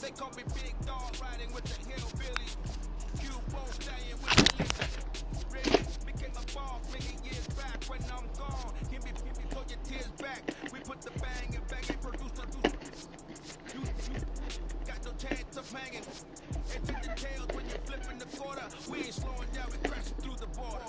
They call me Big Dog riding with the hillbillies. Cube won't stay with the list. Really became a boss many years back when I'm gone. Give me pull your tears back. We put the bang and produce. You got no chance of hanging. And take the tails when you're flipping the quarter. We ain't slowing down, we crashing through the border.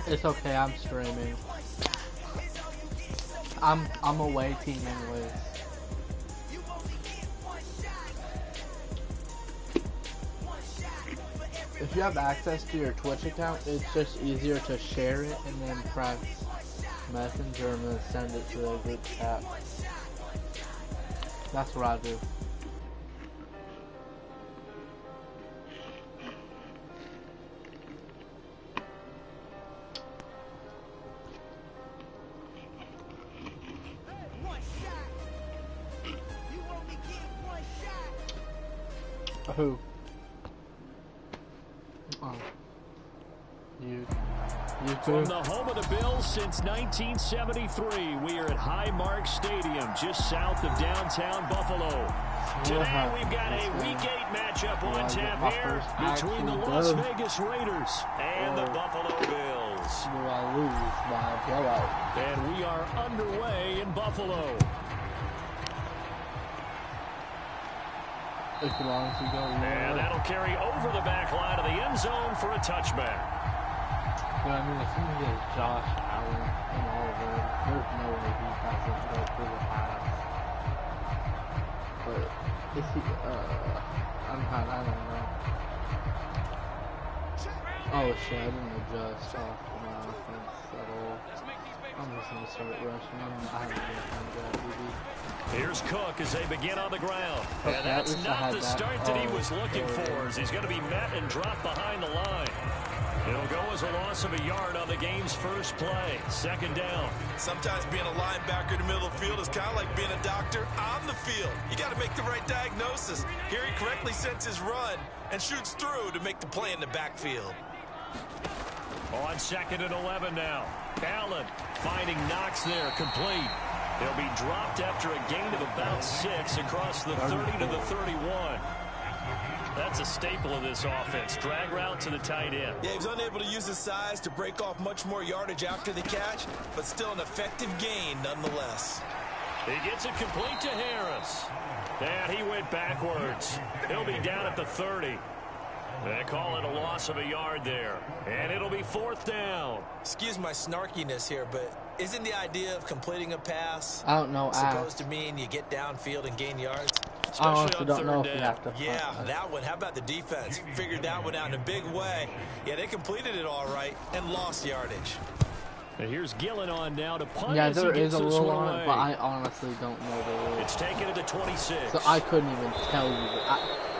It's okay, I'm streaming. I'm away team anyways. If you have access to your Twitch account, it's just easier to share it and then press Messenger and then send it to the group chat. That's what I do. Who? Oh. You From the home of the Bills since 1973, we are at Highmark Stadium, just south of downtown Buffalo. Today we've got a Week 8 matchup on tap here between the Las Vegas Raiders and the Buffalo Bills. And we are underway in Buffalo. And that'll carry over the back line of the end zone for a touchback. But I mean, as soon as you get Josh Allen and all of them, there's no way he doesn't go through the pass. But if he, I don't know. Oh shit, I didn't adjust off my offense at all. I'm just gonna start rushing. I haven't been trying to go DB. Here's Cook as they begin on the ground. And that's not the start that he was looking for, as he's going to be met and dropped behind the line. It'll go as a loss of a yard on the game's first play. Second down. Sometimes being a linebacker in the middle of the field is kind of like being a doctor on the field. You got to make the right diagnosis. Here he correctly sets his run and shoots through to make the play in the backfield. On 2nd and 11 now. Allen finding Knox there, complete. He'll be dropped after a gain of about 6 across the 30 to the 31. That's a staple of this offense. Drag route to the tight end. Yeah, he was unable to use his size to break off much more yardage after the catch, but still an effective gain nonetheless. He gets it complete to Harris. And he went backwards. He'll be down at the 30. They call it a loss of a yard there. And it'll be 4th down. Excuse my snarkiness here, but isn't the idea of completing a pass I don't know. supposed to mean you get downfield and gain yards? I honestly don't know if you have to. Yeah, that one. How about the defense? Figured that one out in a big way. Yeah, they completed it all right and lost yardage. And here's Gillen on now to punt. Yeah, there is a rule on it, but I honestly don't know the rule. It's taken at the 26. So I couldn't even tell you.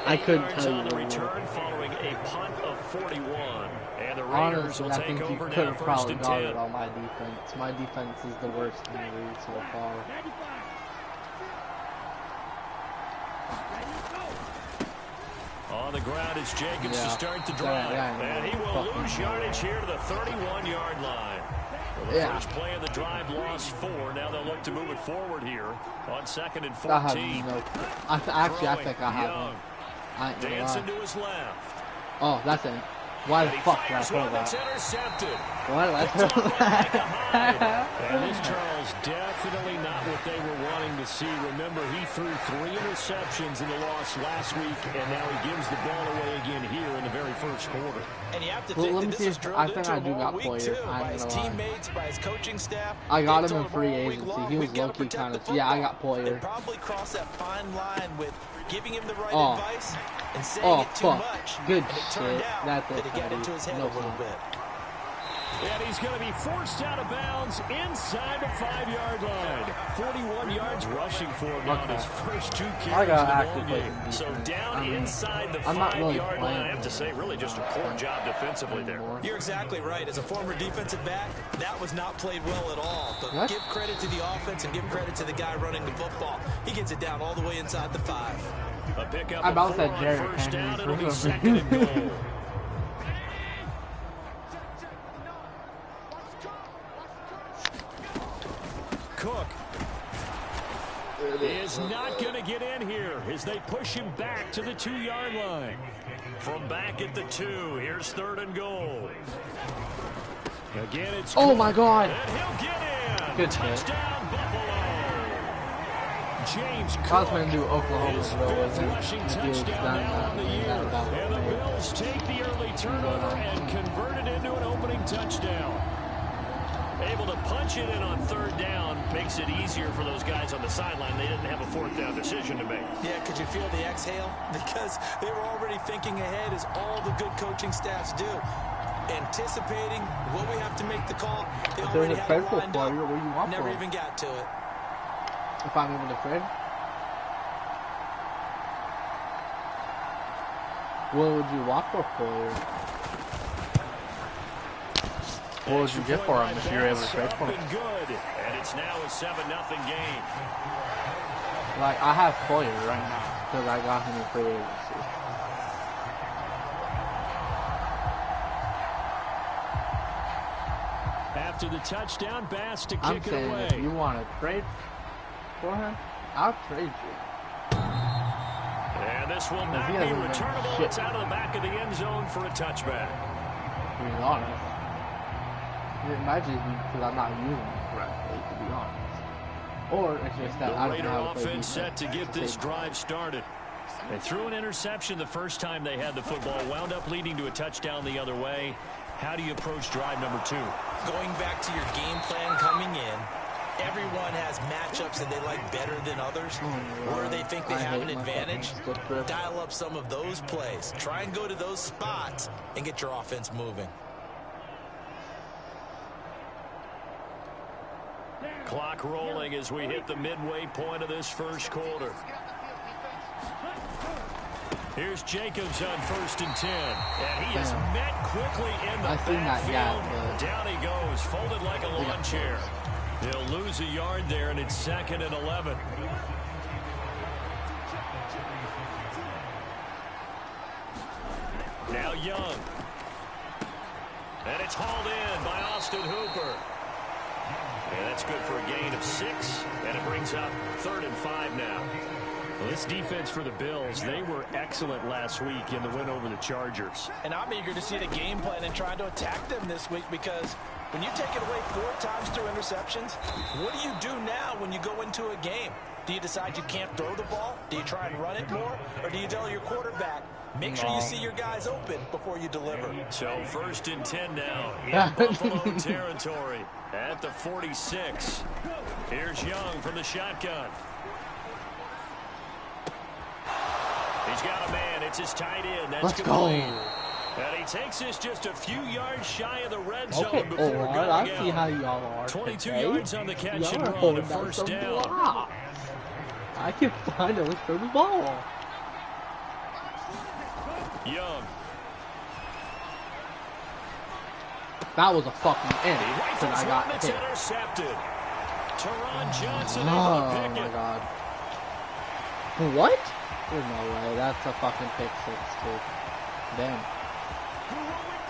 I couldn't tell you on the the rule. return following a punt of 41. And the Raiders Honestly, will I take think you over could now, have 1st probably and got 10. it on my defense. My defense is the worst in the league so far. On the ground is Jacobs to start the drive. And he will lose yardage here to the 31-yard line. Well, the first play of the drive lost 4. Now they'll look to move it forward here on 2nd and 14. I think I have him. I ain't gonna Dancing lie. to his left. Oh, that's it. Why the fuck did I throw that? Intercepted. Why did I throw that? And this Charles definitely not what they were wanting to see. Remember, he threw 3 interceptions in the loss last week, and now he gives the ball away again here in the very first quarter. And you have to think that this was drilled into him all week too, by his teammates, by his coaching staff. I got him in free agency. He was low-key kind of. Yeah, I got Poyer. They probably crossed that fine line with giving him the right advice and saying it too much. Good and it shit. turned out That's that it got into his head a little bit. And he's going to be forced out of bounds inside the 5-yard line. 41 yards rushing for him on his first 2 carries of the ball game. So down inside the 5-yard line. I have to say, really just a poor job defensively there. You're exactly right. As a former defensive back, that was not played well at all. But give credit to the offense and give credit to the guy running the football. He gets it down all the way inside the 5. A pickup I about of 4 said on Derrick first Henry. down. It'll be 2nd and goal. Cook is not going to get in here as they push him back to the 2-yard line. From back at the 2, here's 3rd and goal. Again, it's oh my God! And he'll get in. Good Touchdown, Buffalo. James I was Cook going to do Oklahoma his as well. 5th rushing touchdown now on the year. And the Bills take the early turnover and convert it into an opening touchdown. Able to punch it in on 3rd down makes it easier for those guys on the sideline. They didn't have a 4th down decision to make. Yeah, could you feel the exhale? Because they were already thinking ahead, as all the good coaching staffs do. Anticipating what we have to make the call. They already had it lined up. Never even got to it. If I'm even afraid. What would you walk for Poyer? What would you get for him if you were able to trade for him? Good. And it's now a 7-0 game. Like, I have Poyer right now because I got him in free agency. After the touchdown, Bass to I'm kick it saying away. if you want to trade for him, I'll trade you. And this will not be returnable. It's out of the back of the end zone for a touchback. To be honest. It might just be because I'm not using it correctly, to be honest. Or it's just that I don't Raider have a offense set to get this drive started. They threw an interception the first time they had the football, wound up leading to a touchdown the other way. How do you approach drive number 2? Going back to your game plan coming in, everyone has matchups that they like better than others, where they think they have an advantage. Dial up some of those plays. Try and go to those spots and get your offense moving. Clock rolling as we hit the midway point of this first quarter. Here's Jacobs on 1st and 10. And he is met quickly in the backfield. Down he goes, folded like a lawn chair. He'll lose a yard there, and it's 2nd and 11. Now Young. And it's hauled in by Austin Hooper. And that's good for a gain of 6, and it brings up 3rd and 5 now. Well, this defense for the Bills, they were excellent last week in the win over the Chargers. And I'm eager to see the game plan and trying to attack them this week because When you take it away 4 times through interceptions, what do you do now when you go into a game? Do you decide you can't throw the ball? Do you try and run it more? Or do you tell your quarterback, make sure you see your guys open before you deliver? So 1st and 10 now in Buffalo territory at the 46. Here's Young from the shotgun. He's got a man. It's his tight end. That's Let's complete. go. And he takes us just a few yards shy of the red zone Okay, before going I out. see how y'all are. 22 okay? yards on the catch and are run, a holding first some down. blocks. I can finally throw the ball. Young. That was a fucking end. Rifles I got one that's hit. intercepted. Teron Johnson able to Oh pick my it. god. What? There's no way. That's a fucking pick 6, dude. Damn.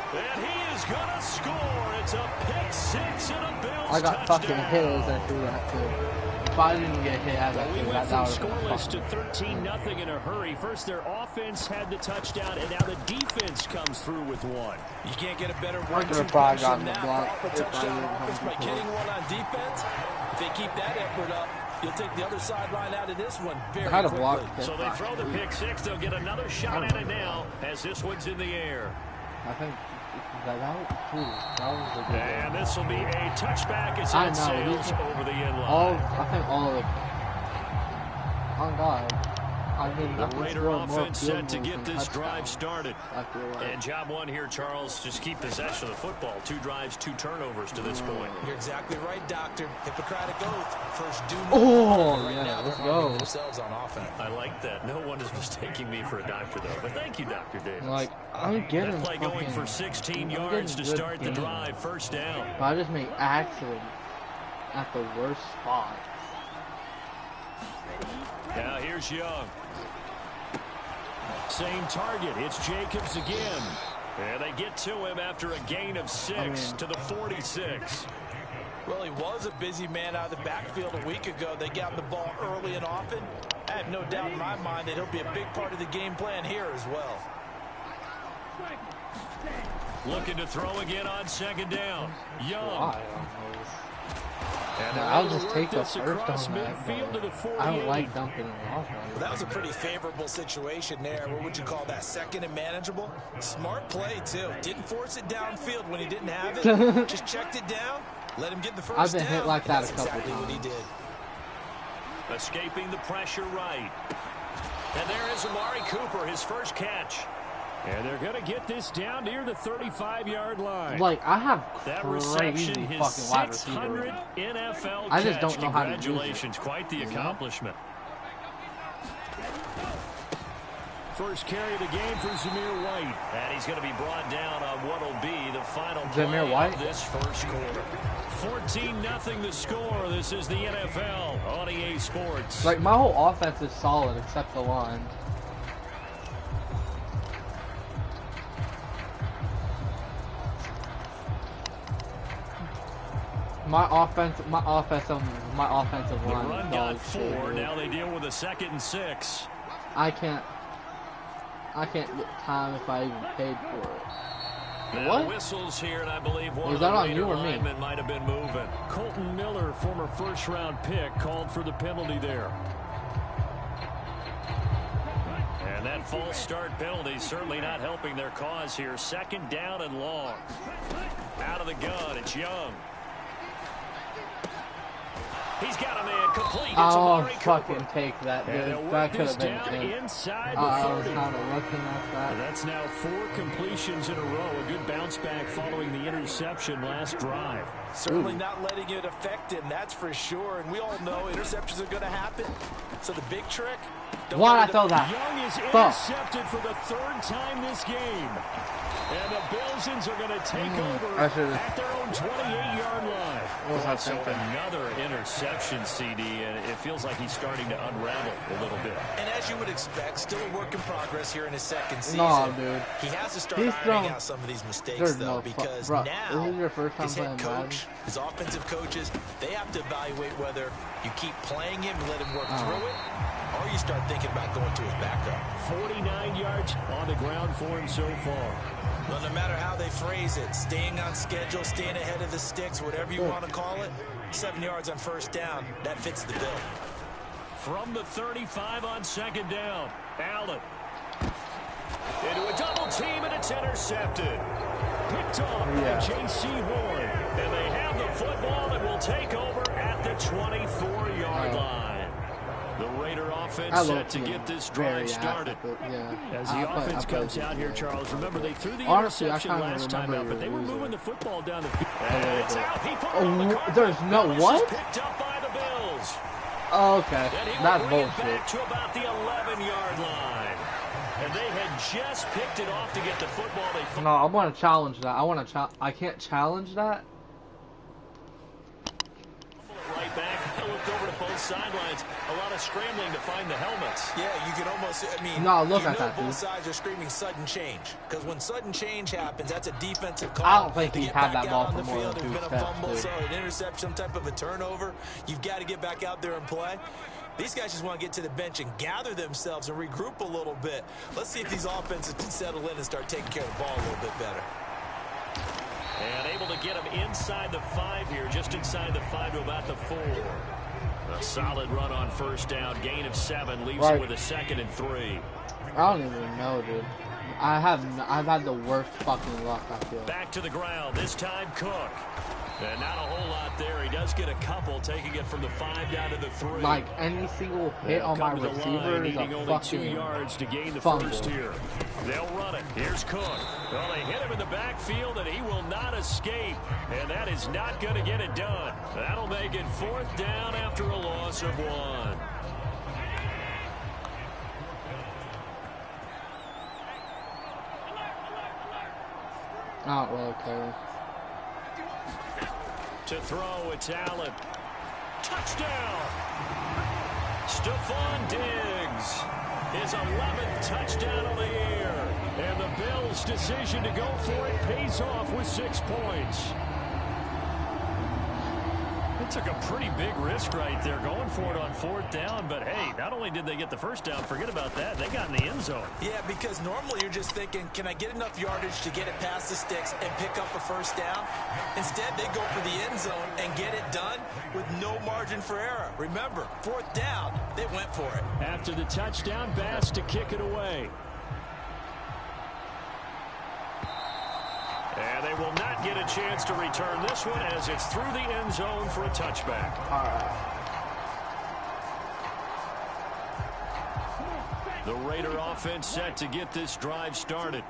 And he is going to score. It's a pick 6 and a Bills I got touchdown. fucking hit as I threw that too. If I didn't get hit as I We threw went that, from that would scoreless to 13-0 in a hurry. First, their offense had the touchdown, and now the defense comes through with one. You can't get a better I could have 1-2 probably punch gotten than the that. block Proper if I touchdown didn't offense by come getting before. one on defense. If they keep that effort up, you'll take the other sideline out of this one very I had a quickly. block. So they throw the pick 6. They'll get another shot at it now as this one's in the air. I think that was a good And this will be a touchback as I it know, sails these- over the end all, line. I think all of it. Oh God. I mean, The Raider offense set to get this drive started. I feel like. And job one here, Charles, just keep possession of the football. 2 drives, 2 turnovers to this point. You're exactly right, Doctor. Hippocratic oath. First, do no Oh, harm. Right yeah, now, let's they're harming go. themselves on offense. I like that. No one is mistaking me for a doctor, though. But thank you, Dr. Davis. Like, I'm getting That play going fucking, for 16 I'm yards to getting good start the gains. drive. First down. But I just make accidents at the worst spot. Now here's Young. Same target. It's Jacobs again. And they get to him after a gain of 6 to the 46. Well, he was a busy man out of the backfield a week ago. They got the ball early and often. I have no doubt in my mind that he'll be a big part of the game plan here as well. Looking to throw again on 2nd down. Young. Why? And I'll just take the this first across on that. midfield to the 48. I don't like dumping it off. Well, that was a pretty favorable situation there. What would you call that? Second and manageable? Smart play, too. Didn't force it downfield when he didn't have it. Just checked it down. Let him get the first I've been down. hit like that That's a couple exactly what he times. did. Escaping the pressure right. And there is Amari Cooper, his first catch. And they're going to get this down near the 35-yard line. Like, I have That crazy reception, his fucking wide 600 receiver. NFL I just catch. don't know how to use it. Congratulations, quite the You know? accomplishment. First carry of the game for Zamir White. And he's going to be brought down on what will be the final Zamir play White? of this first quarter. 14-0 the score. This is the NFL on EA Sports. Like, my whole offense is solid except the line. My offensive the line run is got dog 4. shit. Now they deal with a 2nd and 6. I can't get time if I even paid for it. Now What? whistles here, and I believe one Was of the that on Raider you or me? linemen might have been moving. Colton Miller, former first-round pick, called for the penalty there. And that false start penalty certainly not helping their cause here. 2nd down and long. Out of the gun, it's Young. He's got a man complete. It's Oh, Amari fucking Cooper. take that, And they'll dude. work That could this have been down good. inside the I was 30. kind of looking at that. That's now 4 completions in a row. A good bounce back following the interception last drive. Certainly not letting it affect him, that's for sure. And we all know interceptions are going to happen. So the big trick, don't Why'd I let it throw that? Young is Fuck. intercepted for the 3rd time this game. And the Bills are going to take over I should've- at their own 28-yard line. What was I So thinking? another interception, CD, and it feels like he's starting to unravel a little bit. And as you would expect, still a work in progress here in his 2nd season. No, dude. He has to start He's ironing throwing- out some of these mistakes, There's though, no because bro, now this is your first time his head playing Madden? coach coach, his offensive coaches, they have to evaluate whether you keep playing him and let him work through it, or you start thinking about going to his backup. 49 yards on the ground for him so far. Well, no matter how they phrase it, staying on schedule, staying ahead of the sticks, whatever you want to call it, 7 yards on first down, that fits the bill. From the 35 on second down, Allen. Into a double team, and it's intercepted. Picked off by J.C. Horn. And they have the football and will take over at the 24-yard line. The Raider offense set to get this drive started. As the offense comes out here, Charles, remember they threw the interception last time out, but they were moving the football down the field. And it's out. He put it on the carpet. There's no what? Picked up by the Bills. Oh, okay. That's bullshit. Back to about the 11-yard line. And they had just picked it off to get the football. No, I want to challenge that. I can't challenge that. Right back. I looked over to both sidelines. A lot of scrambling to find the helmets. Yeah, you can almost, I mean, no, look at that, both sides are screaming sudden change. Because when sudden change happens, that's a defensive call. I don't think he had that ball for more than 2 There's steps, been a fumble, dude. so an interception, some type of a turnover. You've got to get back out there and play. These guys just want to get to the bench and gather themselves and regroup a little bit. Let's see if these offenses can settle in and start taking care of the ball a little bit better. And able to get him inside the 5 here, just inside the 5 to about the 4. A solid run on first down, gain of 7, leaves him with a 2nd and 3. I don't even know, dude. I've had the worst fucking luck, I feel. Back to the ground, this time Cook. And not a whole lot there. He does get a couple, taking it from the 5 down to the 3. Like, any single hit on my receiver is a only fucking 2 yards to gain the fumble. first here. They'll run it. Here's Cook. Well, they hit him in the backfield, and he will not escape. And that is not going to get it done. That'll make it 4th down after a loss of 1. Not really okay. To throw, it's Allen. Touchdown! Stephon Diggs. His 11th touchdown of the year. And the Bills' decision to go for it pays off with 6 points. It took a pretty big risk right there going for it on 4th down. But, hey, not only did they get the first down, forget about that, they got in the end zone. Yeah, because normally you're just thinking, can I get enough yardage to get it past the sticks and pick up a first down? Instead, they go for the end zone and get it done with no margin for error. Remember, 4th down, they went for it. After the touchdown, Bass to kick it away. And they will not get a chance to return this one as it's through the end zone for a touchback. All right. The Raider offense set to get this drive started.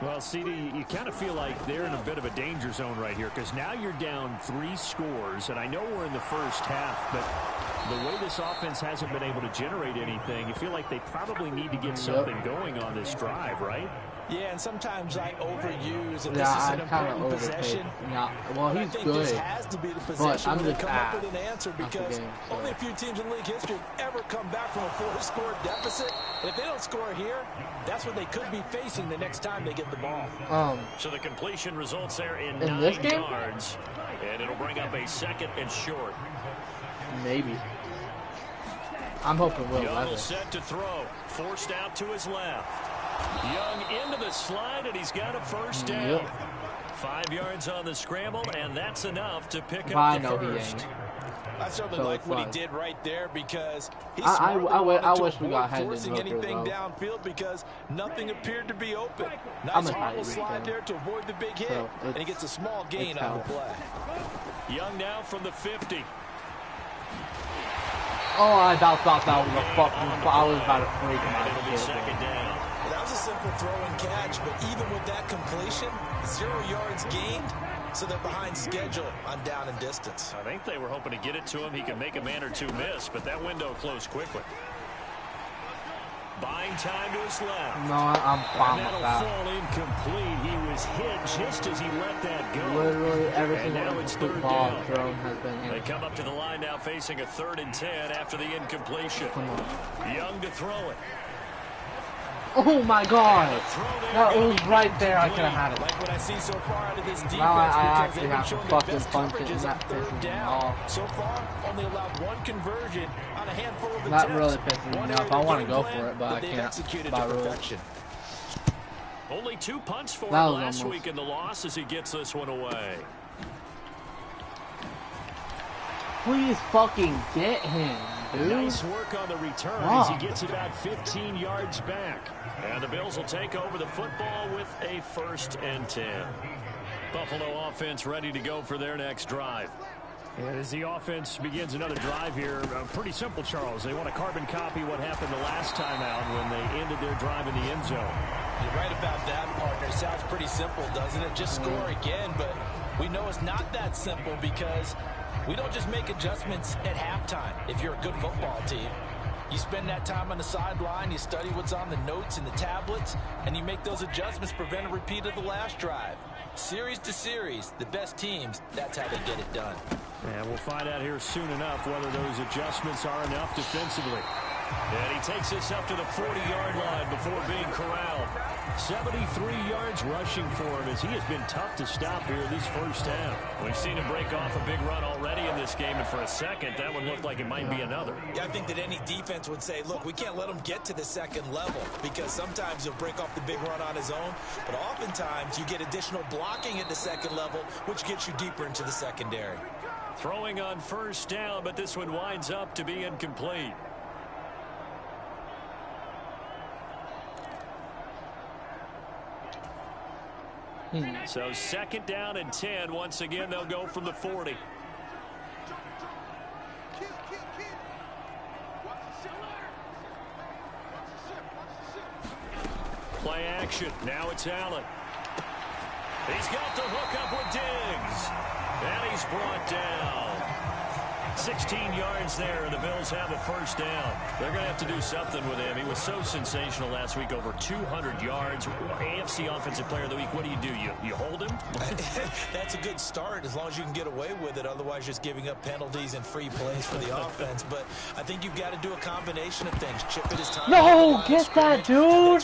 Well, CD, you kind of feel like they're in a bit of a danger zone right here because now you're down 3 scores, and I know we're in the first half, but the way this offense hasn't been able to generate anything, you feel like they probably need to get something going on this drive, right? Yeah, and sometimes I overuse, and Yeah, this is I an kind important of possession. Yeah, well, But he's I think good. this has to be the possession I'm where they just come up ass. with an answer That's the because game, so. only a few teams in league history have ever come back from a 4-score deficit. And if they don't score here, that's what they could be facing the next time they get the ball. So the completion results there in this 9 game? yards, and it'll bring up a 2nd and short. Maybe. I'm hoping Will Young will Levis. set to throw, forced out to his left. Young into the slide, and he's got a first down. Yep. 5 yards on the scramble, and that's enough to pick I up the know he first. ain't. I certainly So like what he fun. did right there because he's I smartly wish we got Hendon forcing Hooker, anything though. downfield because nothing appeared to be open. I'm Nice a hollow tight slide end. there to avoid the big hit, So and he gets a small gain on the play. Young now from the 50. Oh, I thought that was a fucking. I was about to freak him out. It'll be 2nd down. That was a simple throw and catch, but even with that completion, 0 yards gained, so they're behind schedule on down and distance. I think they were hoping to get it to him. He could make a man or 2 miss, but that window closed quickly. Buying time to his left. No, I'm fine And with that'll that. fall incomplete. He was hit just as he let that go. Literally every And now single it's good 3rd ball down. thrown has been They in. come up to the line now facing a 3rd and 10 after the incompletion. Come on. Young to throw it. Oh my god! That was right there. I could have had it. Like what I see so far out of this defense, Now I because actually they've have been to showing their fucking best punch it, coverage and is that on pisses third me down. off. So far, only allowed one conversion on a handful of attempts. That really pisses me off. I want to go for it, but I they've can't. executed By to rules. perfection. Only 2 punts for him That was last almost. week in the loss as he gets this one away. Please fucking get him, dude. Nice work on the return as he gets about 15 yards back. And the Bills will take over the football with a 1st and 10. Buffalo offense ready to go for their next drive. And as the offense begins another drive here, pretty simple, Charles. They want to carbon copy what happened the last time out when they ended their drive in the end zone. You're right about that, partner. Sounds pretty simple, doesn't it? Just score again, but we know it's not that simple because we don't just make adjustments at halftime if you're a good football team. You spend that time on the sideline, you study what's on the notes and the tablets, and you make those adjustments to prevent a repeat of the last drive. Series to series, the best teams, that's how they get it done. And we'll find out here soon enough whether those adjustments are enough defensively. And he takes us up to the 40-yard line before being corralled. 73 yards rushing for him as he has been tough to stop here this first half. We've seen him break off a big run already in this game, and for a second, that would look like it might be another. Yeah, I think that any defense would say, look, we can't let him get to the second level because sometimes he'll break off the big run on his own, but oftentimes you get additional blocking at the second level, which gets you deeper into the secondary. Throwing on 1st down, but this one winds up to be incomplete. So 2nd down and 10. Once again, they'll go from the 40. Play action. Now it's Allen. He's got the hook up with Diggs. And he's brought down. 16 yards there, and the Bills have a 1st down. They're going to have to do something with him. He was so sensational last week, over 200 yards. AFC Offensive Player of the Week, what do? You hold him? That's a good start as long as you can get away with it. Otherwise, just giving up penalties and free plays for the offense. But I think you've got to do a combination of things. Chip it as time. No, get that, dude.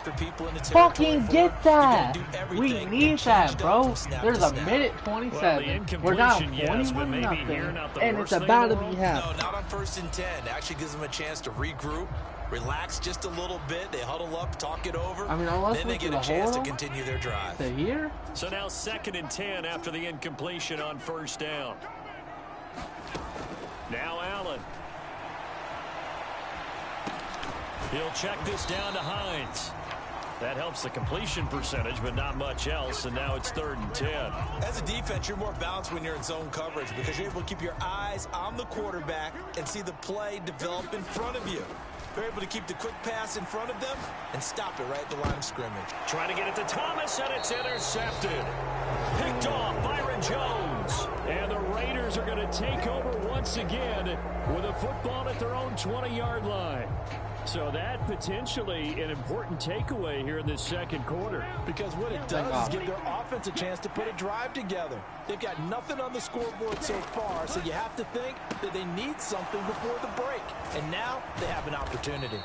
Fucking get that. We need that, bro. There's a minute 27. We're down 21-0, and it's about to be half. No, not on 1st and 10. Actually gives them a chance to regroup, relax just a little bit. They huddle up, talk it over. I mean, unless then they get a chance to continue their drive. To here? So now 2nd and 10 after the incompletion on 1st down. Now Allen. He'll check this down to Hines. That helps the completion percentage, but not much else, and now it's 3rd and 10. As a defense, you're more balanced when you're in zone coverage because you're able to keep your eyes on the quarterback and see the play develop in front of you. They're able to keep the quick pass in front of them and stop it right at the line of scrimmage. Trying to get it to Thomas, and it's intercepted. Picked off Byron Jones. And the Raiders are going to take over once again with a football at their own 20-yard line. So that potentially an important takeaway here in this 2nd quarter. Because what it does is give their offense a chance to put a drive together. They've got nothing on the scoreboard so far, so you have to think that they need something before the break. And now they have an opportunity.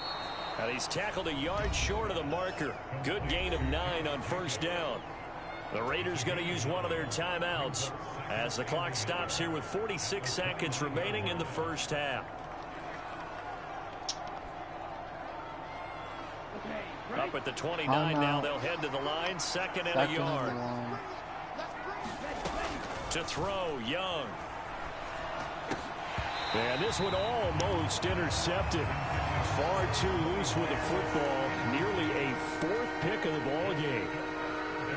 And he's tackled a yard short of the marker. Good gain of 9 on 1st down. The Raiders going to use one of their timeouts as the clock stops here with 46 seconds remaining in the 1st half. Up at the 29 now, they'll head to the line, 2nd and a yard. To throw, Young. And this one almost intercepted. Far too loose with the football. Nearly a 4th pick of the ball game.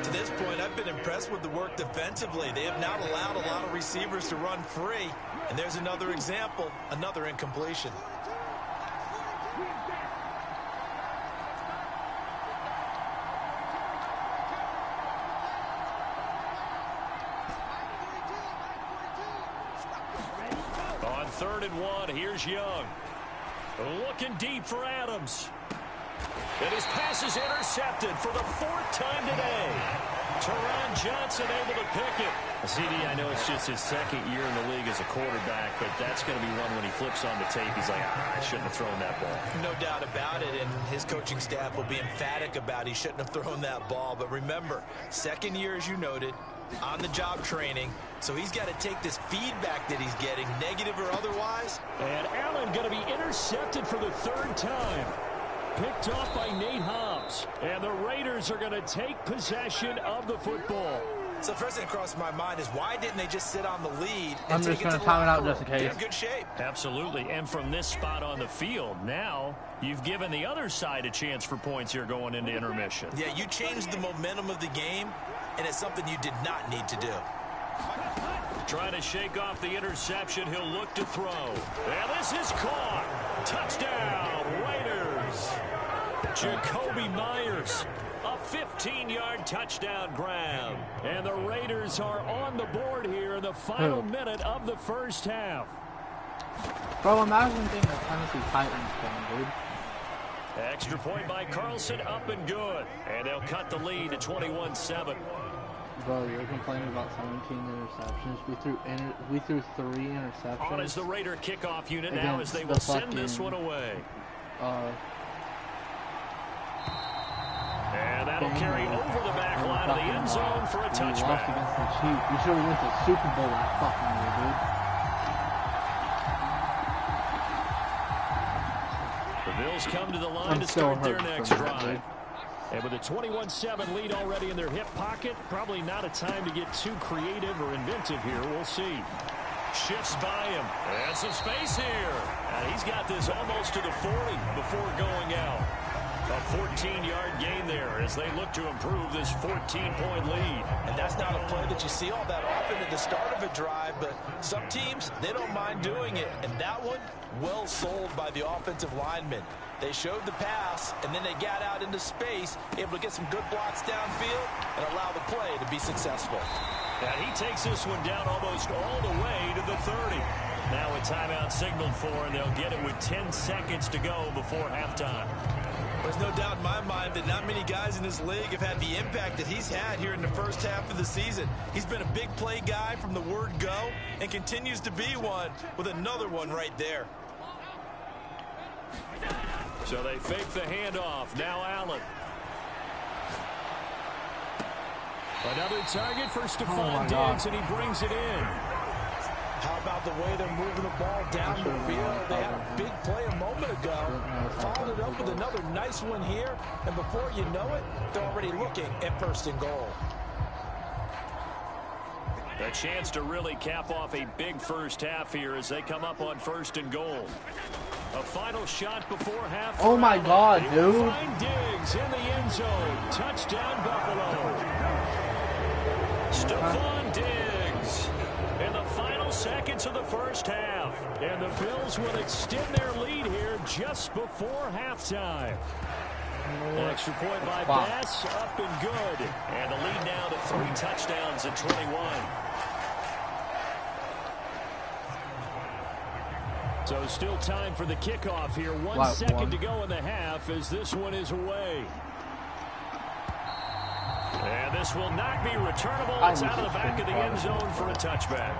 To this point, I've been impressed with the work defensively. They have not allowed a lot of receivers to run free. And there's another example, another incompletion. On 3rd and 1, here's Young. Looking deep for Adams. And his pass is intercepted for the 4th time today. Teron Johnson able to pick it. CD, I know it's just his second year in the league as a quarterback, but that's going to be one when he flips on the tape. He's like, I shouldn't have thrown that ball. No doubt about it, and his coaching staff will be emphatic about he shouldn't have thrown that ball. But remember, second year, as you noted, on-the-job training, so he's got to take this feedback that he's getting, negative or otherwise. And Allen going to be intercepted for the third time. Picked off by Nate Hobbs. And the Raiders are going to take possession of the football. So the first thing that crossed my mind is why didn't they just sit on the lead and I'm just going to time it out just in case. They're in good shape. Absolutely. And from this spot on the field, now you've given the other side a chance for points here going into intermission. Yeah, you changed the momentum of the game, and it's something you did not need to do. Trying to shake off the interception. He'll look to throw. And this is caught. Touchdown, Raiders. Jacoby Myers. A 15-yard touchdown grab. And the Raiders are on the board here in the final minute of the first half. Bro, imagine being the Tennessee Titans fan, dude. Extra point by Carlson, up and good. And they'll cut the lead to 21-7. Bro, you're complaining about 17 interceptions. We threw 3 interceptions. On as the Raider kickoff unit now as they will send this one away. And that'll carry over the back line of the end zone for a touchback. Against the Chiefs. We should have went to the Super Bowl that fucking year, dude. The Bills come to the line to start their next drive. And with a 21-7 lead already in their hip pocket, probably not a time to get too creative or inventive here. We'll see. Shifts by him. And some space here. And he's got this almost to the 40 before going out. A 14-yard gain there as they look to improve this 14-point lead. And that's not a play that you see all that often at the start of a drive, but some teams, they don't mind doing it. And that one, well sold by the offensive lineman. They showed the pass, and then they got out into space, able to get some good blocks downfield and allow the play to be successful. And he takes this one down almost all the way to the 30. Now a timeout signaled for, and they'll get it with 10 seconds to go before halftime. There's no doubt in my mind that not many guys in this league have had the impact that he's had here in the first half of the season. He's been a big play guy from the word go and continues to be one with another one right there. So they fake the handoff. Now Allen. Another target for Stephon Diggs, and he brings it in. How about the way they're moving the ball down the field? They had a big play a moment ago. Followed it up with another nice one here. And before you know it, they're already looking at first and goal. A chance to really cap off a big first half here as they come up on first and goal. A final shot before half. Oh my God, dude. Find Diggs in the end zone. Touchdown Buffalo. Stephon Diggs in the final seconds of the first half. And the Bills will extend their lead here just before halftime. Extra point by Bass, up and good. And the lead now to 3 touchdowns at 21. So still time for the kickoff here. 1 second to go in the half as this one is away. And this will not be returnable. It's out of the back of the end zone for a touchback.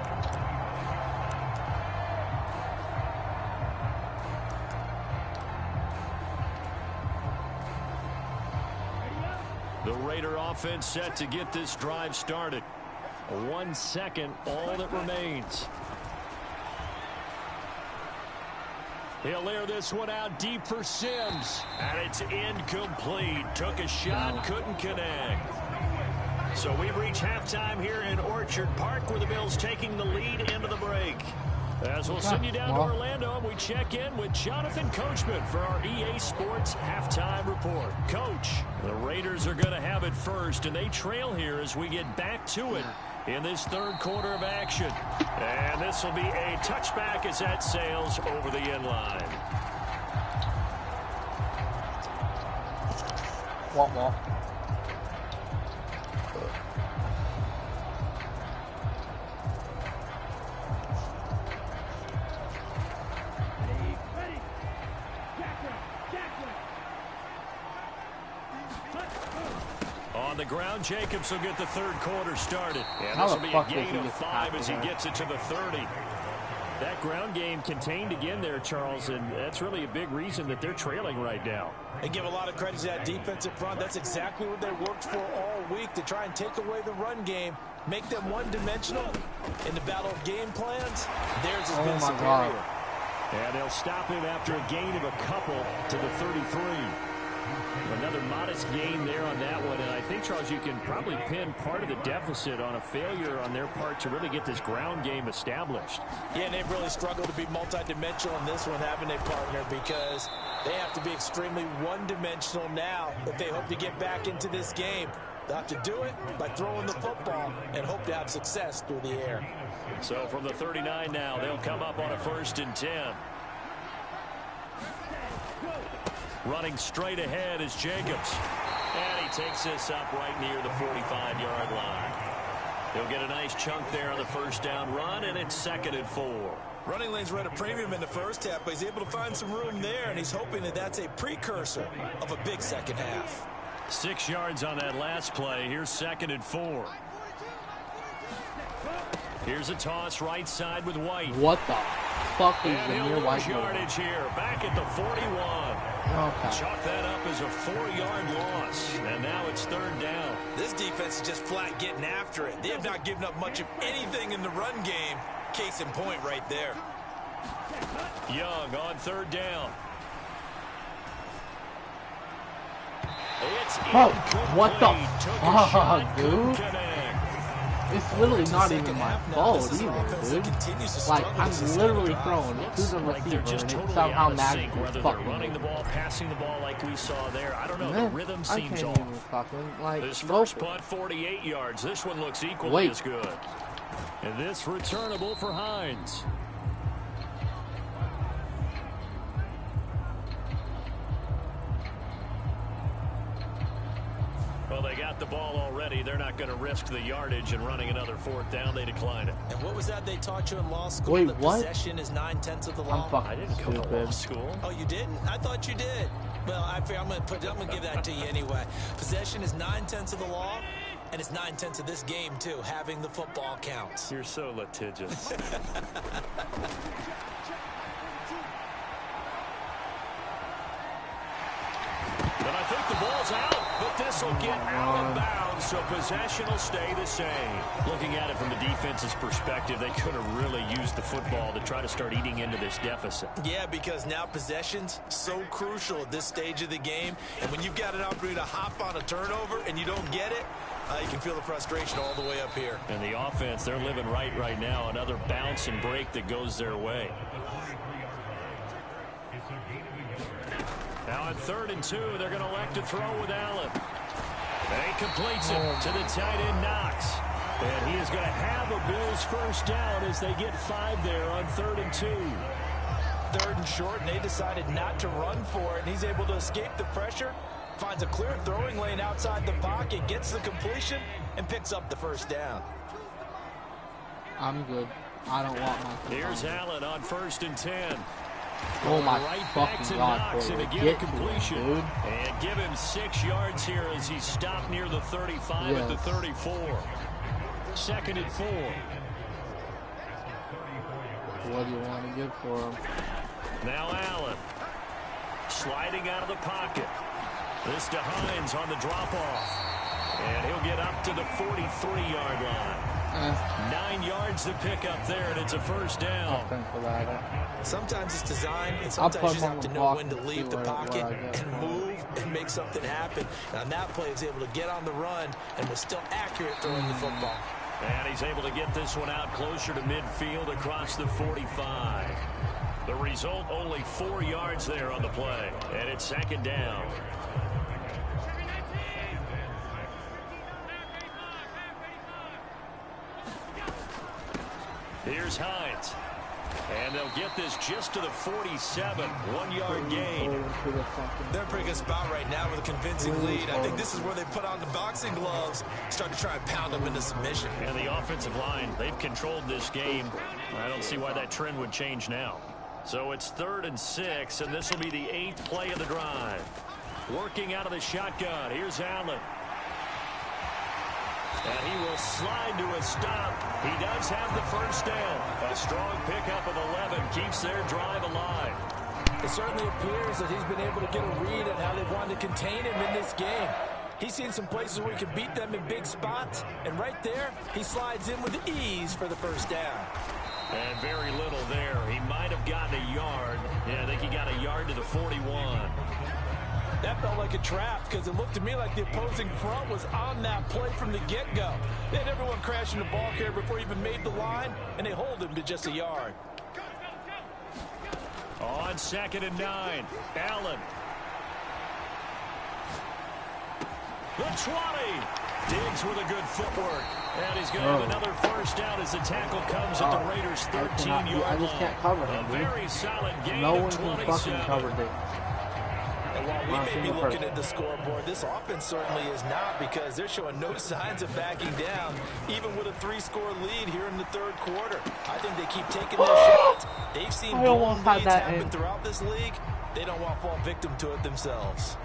The Raider offense set to get this drive started. 1 second, all that remains. He'll air this one out deep for Sims. And it's incomplete. Took a shot, couldn't connect. So we've reached halftime here in Orchard Park, where the Bills taking the lead into the break. As we'll send you down to Orlando, we check in with Jonathan Coachman for our EA Sports Halftime Report. Coach, the Raiders are going to have it first, and they trail here as we get back to it in this third quarter of action. And this will be a touchback as that sails over the end line. What? On on the ground. Jacobs will get the third quarter started. And this will be a gain of 5 as he gets it to the 30. That ground game contained again there, Charles, and that's really a big reason that they're trailing right now. They give a lot of credit to that defensive front. That's exactly what they worked for all week, to try and take away the run game, make them one-dimensional. In the battle of game plans, theirs has been superior. And they'll stop him after a gain of a couple to the 33. Another modest gain there on that one, and I think, Charles, you can probably pin part of the deficit on a failure on their part to really get this ground game established. Yeah, and they've really struggled to be multidimensional in this one, haven't they, partner? Because they have to be extremely one-dimensional now if they hope to get back into this game. They'll have to do it by throwing the football and hope to have success through the air. So from the 39 now, they'll come up on a 1st and 10. Running straight ahead is Jacobs. And he takes this up right near the 45-yard line. He'll get a nice chunk there on the first down run, and it's 2nd and 4. Running lanes were at a premium in the first half, but he's able to find some room there, and he's hoping that that's a precursor of a big second half. 6 yards on that last play. Here's 2nd and 4. Here's a toss right side with White. What the fuck is the near White yardage here? Back at the 41. Okay. Chalk that up as a 4-yard loss, and now it's 3rd down. This defense is just flat getting after it. They have not given up much of anything in the run game. Case in point right there. Young on 3rd down. It's what the fuck, dude? It's literally not even my fault either, dude. Like, I'm literally throwing to the receiver and it somehow magically fucking running the ball, passing the ball like we saw there. I don't know, the rhythm seems off. This first punt, 48 yards. This one looks equally as good. And this returnable for Hines. Well, they got the ball already. They're not going to risk the yardage and running another 4th down. They decline it. And what was that they taught you in law school? Wait, that what? Possession is 9/10 of the law. I didn't go to law school. Oh, you didn't? I thought you did. Well, I'm gonna give that to you anyway. Possession is 9/10 of the law, and it's 9/10 of this game too. Having the football counts. You're so litigious. But I think the ball's out, but this will get out of bounds, so possession will stay the same. Looking at it from the defense's perspective, they could have really used the football to try to start eating into this deficit. Yeah, because now possession's so crucial at this stage of the game, and when you've got an opportunity to hop on a turnover and you don't get it, you can feel the frustration all the way up here. And the offense, they're living right now. Another bounce and break that goes their way. Now on 3rd and 2, they're going to elect to throw with Allen. And he completes it to the tight end, Knox. And he is going to have a Bills first down as they get 5 there on 3rd and 2. 3rd and short, and they decided not to run for it. And he's able to escape the pressure, finds a clear throwing lane outside the pocket, gets the completion, and picks up the first down. I'm good. I don't want my Here's Allen on 1st and 10. Oh my back fucking to god, Knox boy. and to get a completion. Dude. And give him 6 yards here as he stopped near the 35 at the 34. 2nd and 4. What do you want to give for him? Now Allen sliding out of the pocket. This to Hines on the drop-off. And he'll get up to the 43-yard line. 9 yards to pick up there, and it's a first down. Sometimes it's design, and sometimes you just have to know when to leave the pocket and move and make something happen. And on that play, he was able to get on the run and was still accurate throwing the football. And he's able to get this one out closer to midfield across the 45. The result, only 4 yards there on the play, and it's 2nd down. Here's Hines. And they'll get this just to the 47. 1-yard gain. They're in a pretty good spot right now with a convincing lead. I think this is where they put on the boxing gloves, start to try and pound them into submission. And the offensive line, they've controlled this game. I don't see why that trend would change now. So it's 3rd and 6, and this will be the 8th play of the drive. Working out of the shotgun. Here's Allen. And he will slide to a stop. He does have the first down. A strong pickup of 11 keeps their drive alive. It certainly appears that he's been able to get a read on how they wanted to contain him in this game. He's seen some places where he can beat them in big spots, and right there, he slides in with ease for the first down. And very little there. He might have gotten a yard. Yeah, I think he got a yard to the 41. That felt like a trap because it looked to me like the opposing front was on that play from the get-go. They had everyone crashing the ball carrier before he even made the line, and they hold him to just a yard. On 2nd and 9, Allen. The 20. Diggs with a good footwork. And he's going to have another first down as the tackle comes at the Raiders' 13-yard line. I just can't cover him, dude. A very solid game. No one can fucking cover Diggs. And while we may be looking at the scoreboard, this offense certainly is not, because they're showing no signs of backing down, even with a 3-score lead here in the third quarter. I think they keep taking their shots. They've seen blown leads happen throughout this league. They don't want to fall victim to it themselves.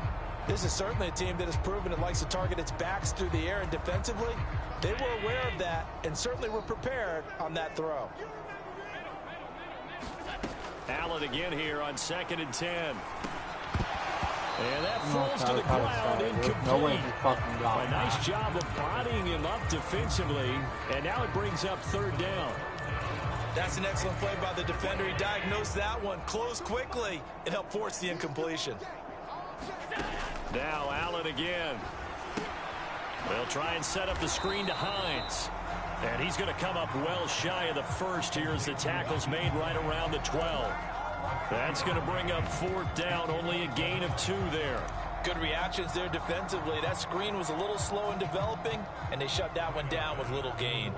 This is certainly a team that has proven it likes to target its backs through the air, and defensively, they were aware of that and certainly were prepared on that throw. Allen again here on 2nd and 10. And that falls to the ground, incomplete. A nice job of bodying him up defensively, and now it brings up 3rd down. That's an excellent play by the defender. He diagnosed that one, closed quickly, and helped force the incompletion. Now Allen again. They'll try and set up the screen to Hines. And he's going to come up well shy of the first here as the tackle's made right around the 12. That's going to bring up 4th down, only a gain of 2 there. Good reactions there defensively. That screen was a little slow in developing, and they shut that one down with little gain.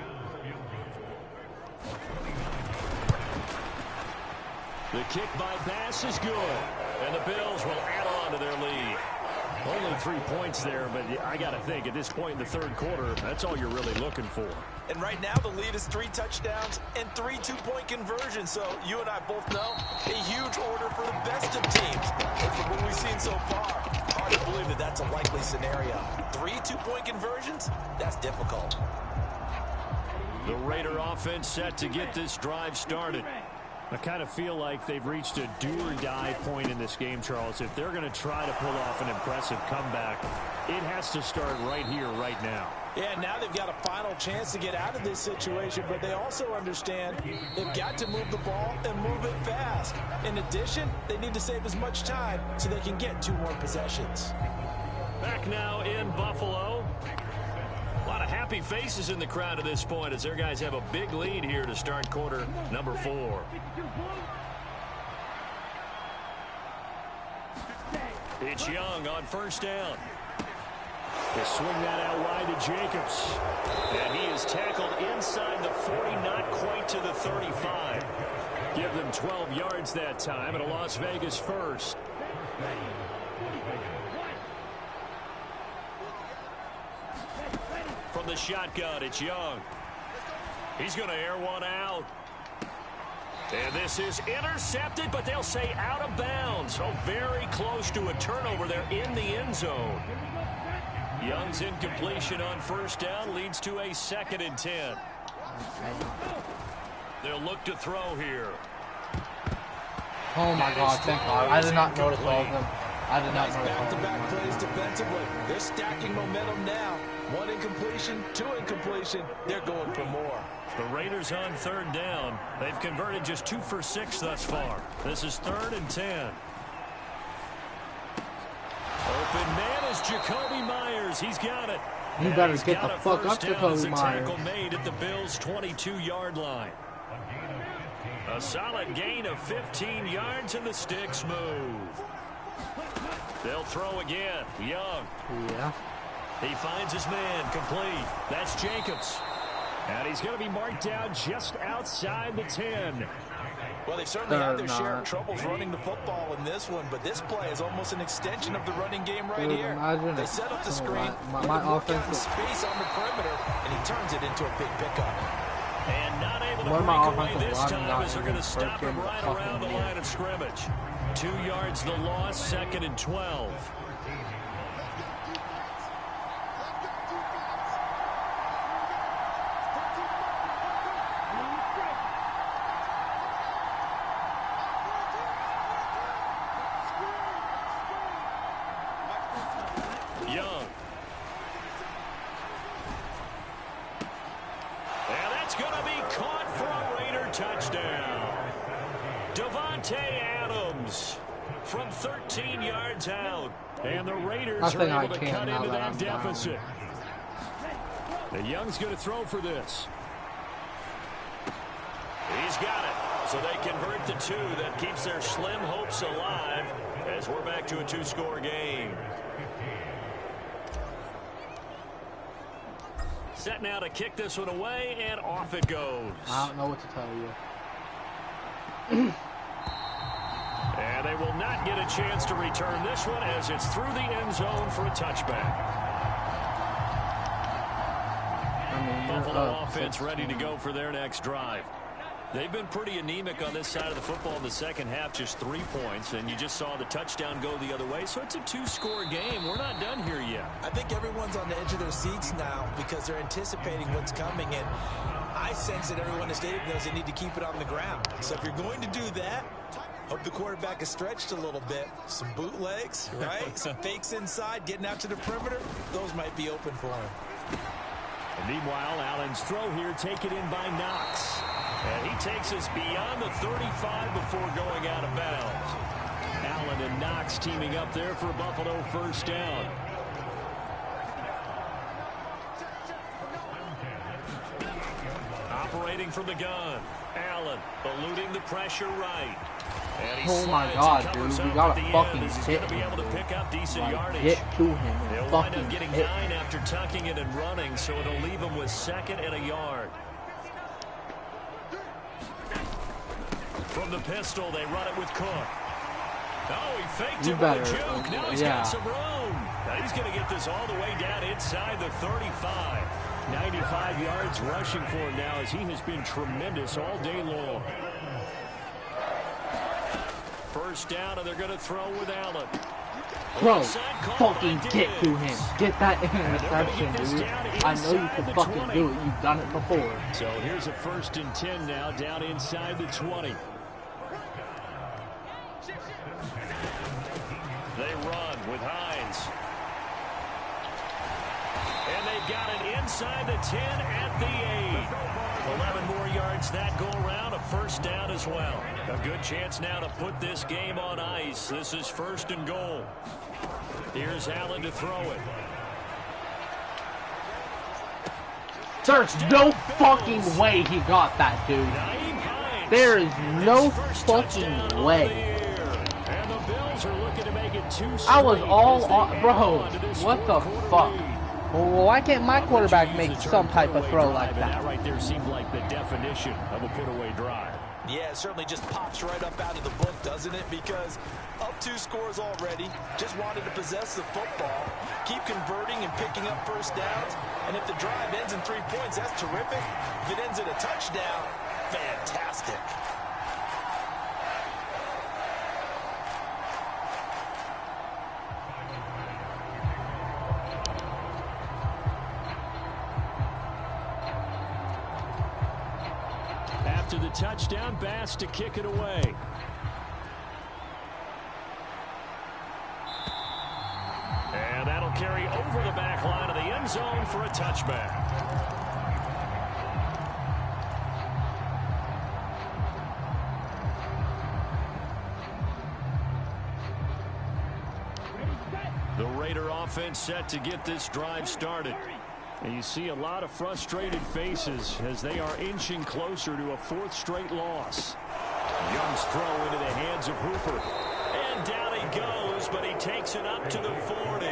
The kick by Bass is good, and the Bills will add on to their lead. Only 3 points there, but I got to think at this point in the third quarter, that's all you're really looking for. And right now the lead is 3 touchdowns and 3 two-point conversions. So you and I both know a huge order for the best of teams. And from what we've seen so far, hard to believe that that's a likely scenario. 3 two-point conversions? That's difficult. The Raider offense set to get this drive started. I kind of feel like they've reached a do-or-die point in this game, Charles. If they're going to try to pull off an impressive comeback, it has to start right here, right now. Yeah, now they've got a final chance to get out of this situation, but they also understand they've got to move the ball and move it fast. In addition, they need to save as much time so they can get 2 more possessions. Back now in Buffalo. A lot of happy faces in the crowd at this point as their guys have a big lead here to start quarter number 4. It's Young on 1st down. They swing that out wide to Jacobs. And he is tackled inside the 40, not quite to the 35. Give them 12 yards that time, and a Las Vegas first. From the shotgun, it's Young. He's going to air one out. And this is intercepted, but they'll say out of bounds. So very close to a turnover there in the end zone. Young's incompletion on 1st down leads to a 2nd and 10. They'll look to throw here. Oh my God, thank God. I did not notice all of them. I did not notice all of them. Back-to-back plays defensively. They're stacking momentum now. 1 incompletion, 2 incompletion. They're going for more. The Raiders on 3rd down. They've converted just 2 for 6 thus far. This is 3rd and 10. Open man is Jacoby Myers. He's got it. You better get the fuck up, Jacoby Myers. Tackle made at the Bills' 22-yard line. A solid gain of 15 yards, and the sticks move. They'll throw again. Young. Yeah. He finds his man, complete. That's Jacobs. And he's going to be marked down just outside the 10. Well, they've certainly had their share of troubles running the football in this one, but this play is almost an extension of the running game right here. They set up the screen, my offense space on the perimeter, and he turns it into a big pickup. And not able to break away this time as they're going to stop him right around the line of scrimmage. 2 yards the loss, 2nd and 12. Devontae Adams from 13 yards out. And the Raiders are able to cut into that deficit. The Young's going to throw for this. He's got it. So they convert the 2. That keeps their slim hopes alive as we're back to a 2-score game. Set now to kick this one away, and off it goes. I don't know what to tell you. And they will not get a chance to return this one as it's through the end zone for a touchback. Buffalo offense ready to go for their next drive. They've been pretty anemic on this side of the football in the second half, just 3 points, and you just saw the touchdown go the other way, so it's a 2-score game. We're not done here yet. I think everyone's on the edge of their seats now because they're anticipating what's coming, and I sense that everyone in the stadium knows they need to keep it on the ground. So if you're going to do that, hope the quarterback is stretched a little bit. Some bootlegs, right? Some fakes inside, getting out to the perimeter. Those might be open for him. And meanwhile, Allen's throw here taken in by Knox. And he takes us beyond the 35 before going out of bounds. Allen and Knox teaming up there for a Buffalo first down. Operating from the gun. Allen eluding the pressure right. And he oh my God, dude. We gotta fucking hit him. Be able to pick up decent yardage. Get to him. They'll wind up getting 9 after tucking it and running, so it'll leave him with 2nd and a yard. From the pistol, they run it with Cook. Oh, he faked it with a juke. Now he's got some room. Now he's going to get this all the way down inside the 35. 95 yards rushing for him now as he has been tremendous all day long. First down, and they're going to throw with Allen. Bro, fucking get to him. Get that interception, dude. I know you can fucking do it. You've done it before. So here's a 1st and 10 now, down inside the 20. They run with Hines. And they've got it inside the 10 at the 8. 11 more yards that go around, a first down as well. A good chance now to put this game on ice. This is 1st and goal. Here's Allen to throw it. There's no fucking way he got that, dude. There is no fucking way. And the Bills are looking to make it 2 I was all on, bro. What the fuck? Well, why can't my quarterback make some type of throw like that? That right there seemed like the definition of a put-away drive. Yeah, it certainly just pops right up out of the book, doesn't it? Because up 2 scores already, just wanted to possess the football, keep converting and picking up first downs. And if the drive ends in 3 points, that's terrific. If it ends in a touchdown, fantastic. After the touchdown, Bass to kick it away. And that'll carry over the back line of the end zone for a touchback. The Raider offense set to get this drive started. And you see a lot of frustrated faces as they are inching closer to a 4th straight loss. Young's throw into the hands of Hooper. And down he goes, but he takes it up to the 40.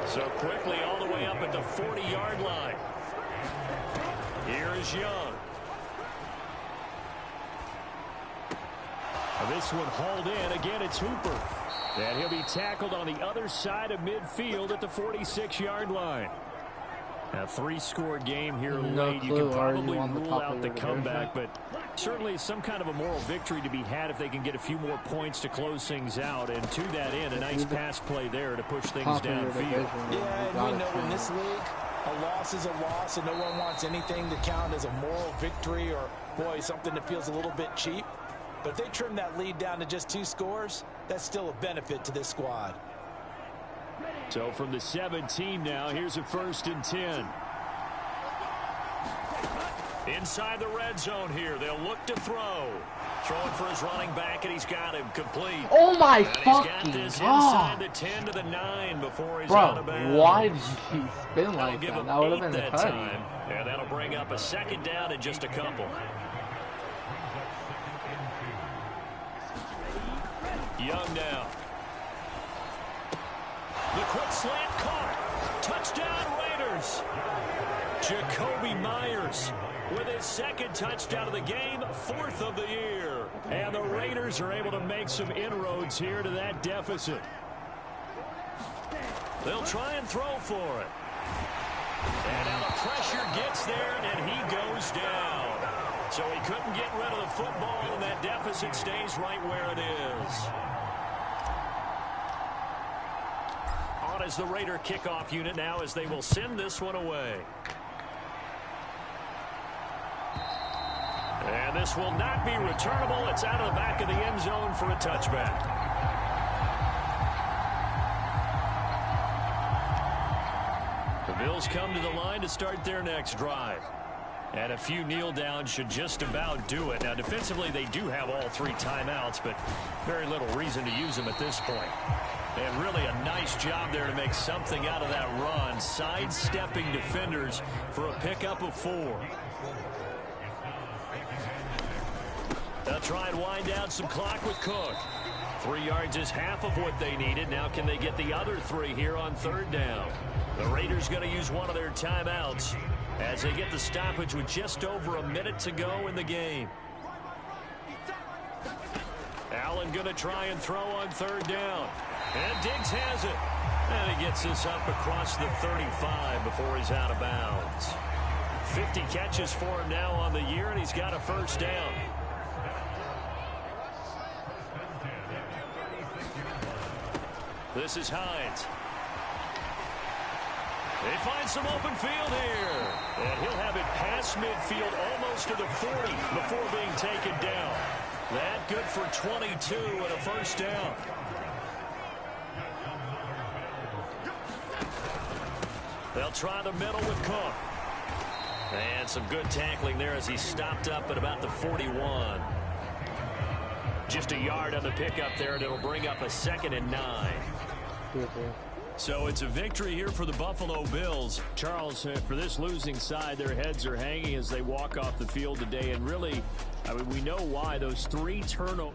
So quickly all the way up at the 40-yard line. Here is Young. Now this one hauled in. Again, it's Hooper. And he'll be tackled on the other side of midfield at the 46-yard line. A 3-score game here late. You can probably rule out the comeback, but certainly some kind of a moral victory to be had if they can get a few more points to close things out. And to that end, a nice pass play there to push things downfield. Yeah, and we know in this league, a loss is a loss, and no one wants anything to count as a moral victory or, boy, something that feels a little bit cheap. But if they trim that lead down to just 2 scores, that's still a benefit to this squad. So from the 17 now, here's a 1st and 10. Inside the red zone here, they'll look to throw. Throwing for his running back, and he's got him complete. Oh my and fucking he's got this inside the 10 to the 9 before he's out of bounds. Bro, why did he spin like that? That would have been a that time. And that'll bring up a second down in just a couple. Young now. The quick slant caught. Touchdown Raiders. Jacoby Myers with his second touchdown of the game, 4th of the year. And the Raiders are able to make some inroads here to that deficit. They'll try and throw for it. And now the pressure gets there, and he goes down. So he couldn't get rid of the football, and that deficit stays right where it is. On is the Raider kickoff unit now as they will send this one away. And this will not be returnable. It's out of the back of the end zone for a touchback. The Bills come to the line to start their next drive. And a few kneel downs should just about do it. Now, defensively, they do have all 3 timeouts, but very little reason to use them at this point. And really a nice job there to make something out of that run, sidestepping defenders for a pickup of 4. They'll try and wind down some clock with Cook. 3 yards is half of what they needed. Now can they get the other 3 here on 3rd down? The Raiders going to use one of their timeouts as they get the stoppage with just over a minute to go in the game. Allen going to try and throw on 3rd down. And Diggs has it. And he gets this up across the 35 before he's out of bounds. 50 catches for him now on the year, and he's got a 1st down. This is Hines. They find some open field here. And he'll have it past midfield almost to the 40 before being taken down. That good for 22 and a 1st down. They'll try the middle with Cook. And some good tackling there as he stopped up at about the 41. Just a yard on the pickup there, and it'll bring up a 2nd and 9. So it's a victory here for the Buffalo Bills. Charles, for this losing side, their heads are hanging as they walk off the field today. And really, I mean, we know why. Those 3 turnovers.